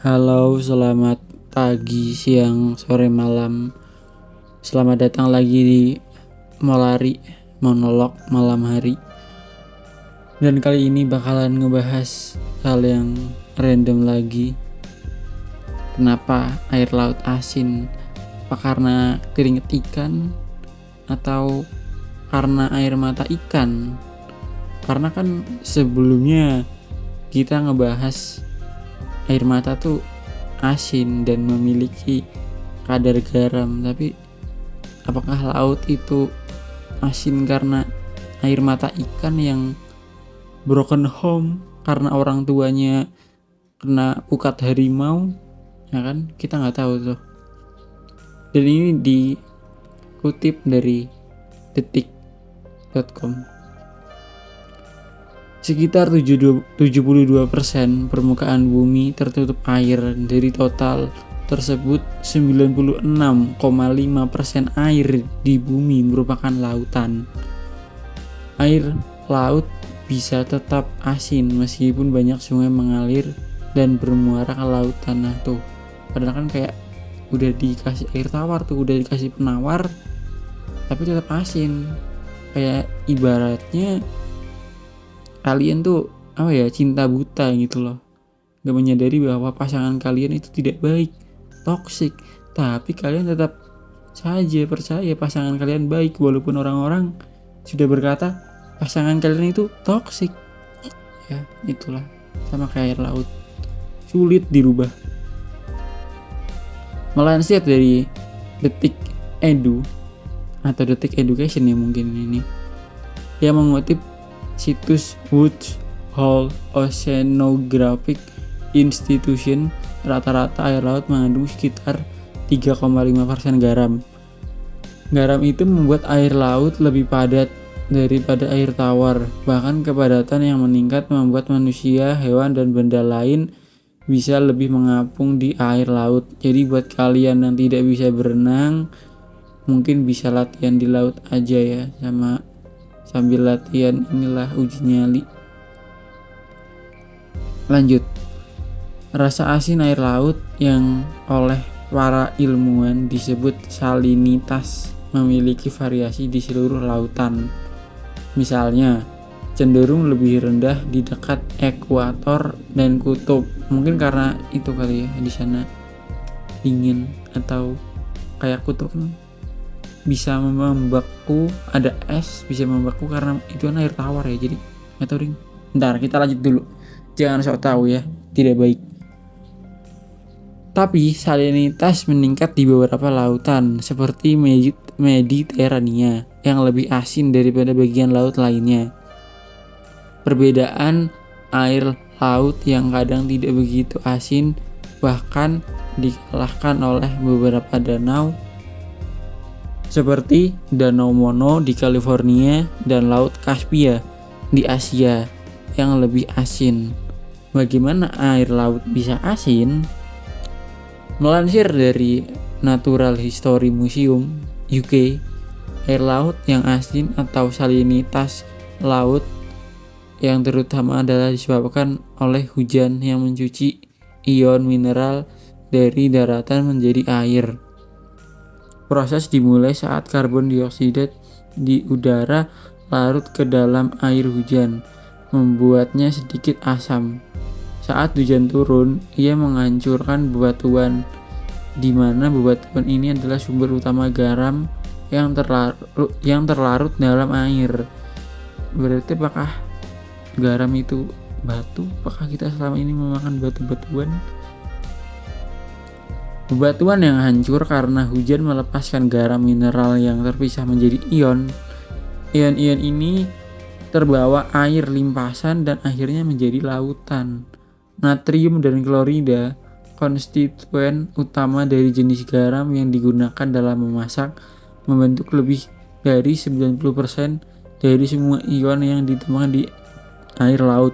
Halo, selamat pagi, siang, sore, malam. Selamat datang lagi di Molari Monolog Malam Hari. Dan kali ini bakalan ngebahas hal yang random lagi. Kenapa air laut asin? Apa karena keringet ikan? Atau karena air mata ikan? Karena kan sebelumnya kita ngebahas air mata tuh asin dan memiliki kadar garam, tapi apakah laut itu asin karena air mata ikan yang broken home karena orang tuanya kena pukat harimau, ya kan? Kita nggak tahu tuh. Dan ini dikutip dari detik.com. Sekitar 72% permukaan bumi tertutup air. Dari total tersebut 96,5% air di bumi merupakan lautan. Air laut bisa tetap asin meskipun banyak sungai mengalir dan bermuara ke lautan. Nah tuh, padahal kan kayak udah dikasih air tawar tuh, udah dikasih penawar tapi tetap asin. Kayak ibaratnya kalian tuh cinta buta gitu loh, gak menyadari bahwa pasangan kalian itu tidak baik, toksik, tapi kalian tetap saja percaya pasangan kalian baik walaupun orang-orang sudah berkata pasangan kalian itu toksik. Ya itulah, sama kayak air laut, sulit dirubah. Melansir dari Detik Edu atau Detik Education ya mungkin ini, yang mengutip situs Woods Hole Oceanographic Institution, rata-rata air laut mengandung sekitar 3,5% garam. Garam itu membuat air laut lebih padat daripada air tawar. Bahkan kepadatan yang meningkat membuat manusia, hewan, dan benda lain bisa lebih mengapung di air laut. Jadi buat kalian yang tidak bisa berenang, mungkin bisa latihan di laut aja ya, sambil latihan inilah uji nyali. Lanjut. Rasa asin air laut yang oleh para ilmuwan disebut salinitas memiliki variasi di seluruh lautan. Misalnya, cenderung lebih rendah di dekat ekuator dan kutub. Mungkin karena itu kali ya, di sana dingin, atau kayak kutub kan bisa membeku, ada es bisa membeku karena itu kan air tawar ya. Jadi nggak tahu ring. Bentar, kita lanjut dulu. Jangan sok tahu ya, tidak baik. Tapi salinitas meningkat di beberapa lautan seperti Mediterania yang lebih asin daripada bagian laut lainnya. Perbedaan air laut yang kadang tidak begitu asin bahkan dikalahkan oleh beberapa danau seperti Danau Mono di California dan Laut Kaspia di Asia yang lebih asin. Bagaimana air laut bisa asin? Melansir dari Natural History Museum UK, air laut yang asin atau salinitas laut yang terutama adalah disebabkan oleh hujan yang mencuci ion mineral dari daratan menjadi air. Proses dimulai saat karbon dioksida di udara larut ke dalam air hujan, membuatnya sedikit asam. Saat hujan turun, ia menghancurkan bebatuan, di mana bebatuan ini adalah sumber utama garam yang terlarut dalam air. Berarti apakah garam itu batu? Apakah kita selama ini memakan batu-batuan? Bebatuan yang hancur karena hujan melepaskan garam mineral yang terpisah menjadi ion. Ion-ion ini terbawa air limpasan dan akhirnya menjadi lautan. Natrium dan klorida, konstituen utama dari jenis garam yang digunakan dalam memasak, membentuk lebih dari 90% dari semua ion yang ditemukan di air laut.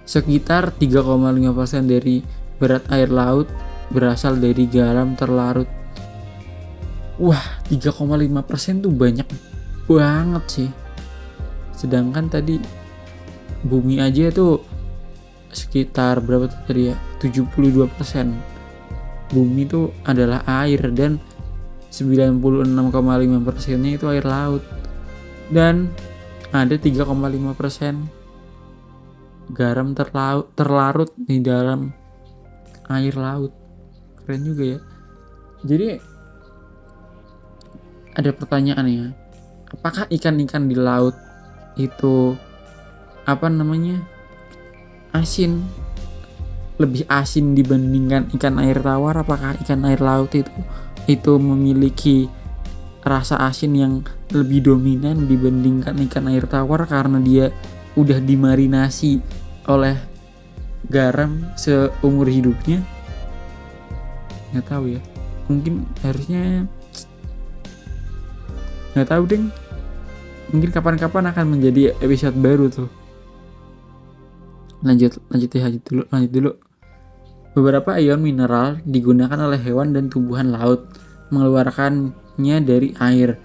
Sekitar 3,5% dari berat air laut berasal dari garam terlarut. Wah, 3,5% tuh banyak banget sih. Sedangkan tadi bumi aja tuh sekitar berapa tuh tadi ya, 72% bumi itu adalah air, dan 96,5%-nya itu air laut, dan ada 3,5% garam terlarut di dalam air laut. Keren juga ya. Jadi ada pertanyaan ya, apakah ikan-ikan di laut itu asin, lebih asin dibandingkan ikan air tawar? Apakah ikan air laut itu memiliki rasa asin yang lebih dominan dibandingkan ikan air tawar karena dia udah dimarinasi oleh garam seumur hidupnya? Nggak tahu ya, mungkin harusnya nggak tahu deh, mungkin kapan-kapan akan menjadi episode baru tuh. Lanjut dulu. Beberapa ion mineral digunakan oleh hewan dan tumbuhan laut, mengeluarkannya dari air.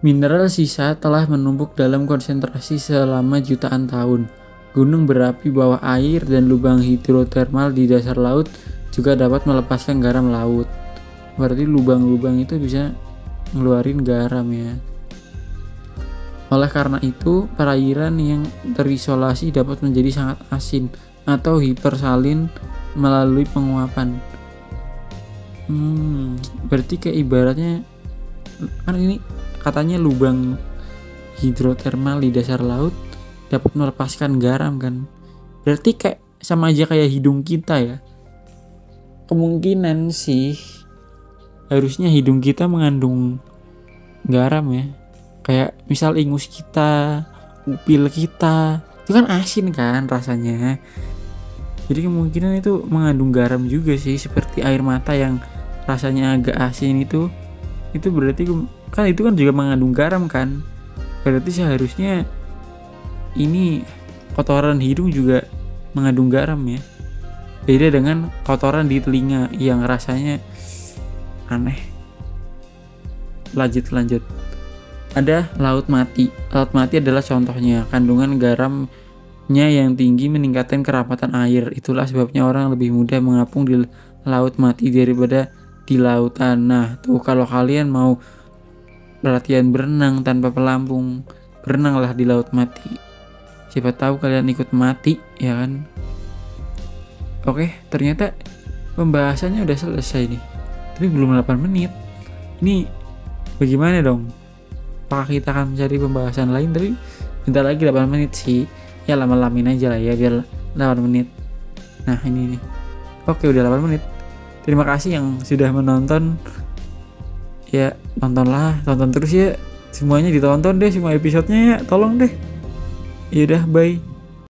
Mineral sisa telah menumpuk dalam konsentrasi selama jutaan tahun. Gunung berapi bawah air dan lubang hidrotermal di dasar laut juga dapat melepaskan garam laut. Berarti lubang-lubang itu bisa ngeluarin garam ya. Oleh karena itu, perairan yang terisolasi dapat menjadi sangat asin atau hipersalin melalui penguapan. Berarti kayak ibaratnya kan ini katanya lubang hidrotermal di dasar laut dapat melepaskan garam kan. Berarti kayak sama aja kayak hidung kita ya. Kemungkinan sih harusnya hidung kita mengandung garam ya. Kayak misal ingus kita, upil kita, itu kan asin kan rasanya. Jadi kemungkinan itu mengandung garam juga sih, seperti air mata yang rasanya agak asin itu berarti kan itu kan juga mengandung garam kan. Berarti seharusnya ini kotoran hidung juga mengandung garam ya. Beda dengan kotoran di telinga yang rasanya aneh. Lanjut. Ada laut mati. Laut mati adalah contohnya. Kandungan garamnya yang tinggi meningkatkan kerapatan air. Itulah sebabnya orang lebih mudah mengapung di laut mati daripada di lautan. Nah, tuh kalau kalian mau latihan berenang tanpa pelampung, berenanglah di laut mati. Siapa tahu kalian ikut mati, ya kan? Oke, ternyata pembahasannya udah selesai nih. Tapi belum 8 menit. Ini bagaimana dong? Apakah kita akan mencari pembahasan lain? Tapi bentar lagi 8 menit sih. Ya lama-lamain aja lah ya biar 8 menit. Nah ini nih. Oke, udah 8 menit. Terima kasih yang sudah menonton. Ya tonton terus ya. Semuanya ditonton deh, semua episodenya ya. Tolong deh. Yaudah, bye.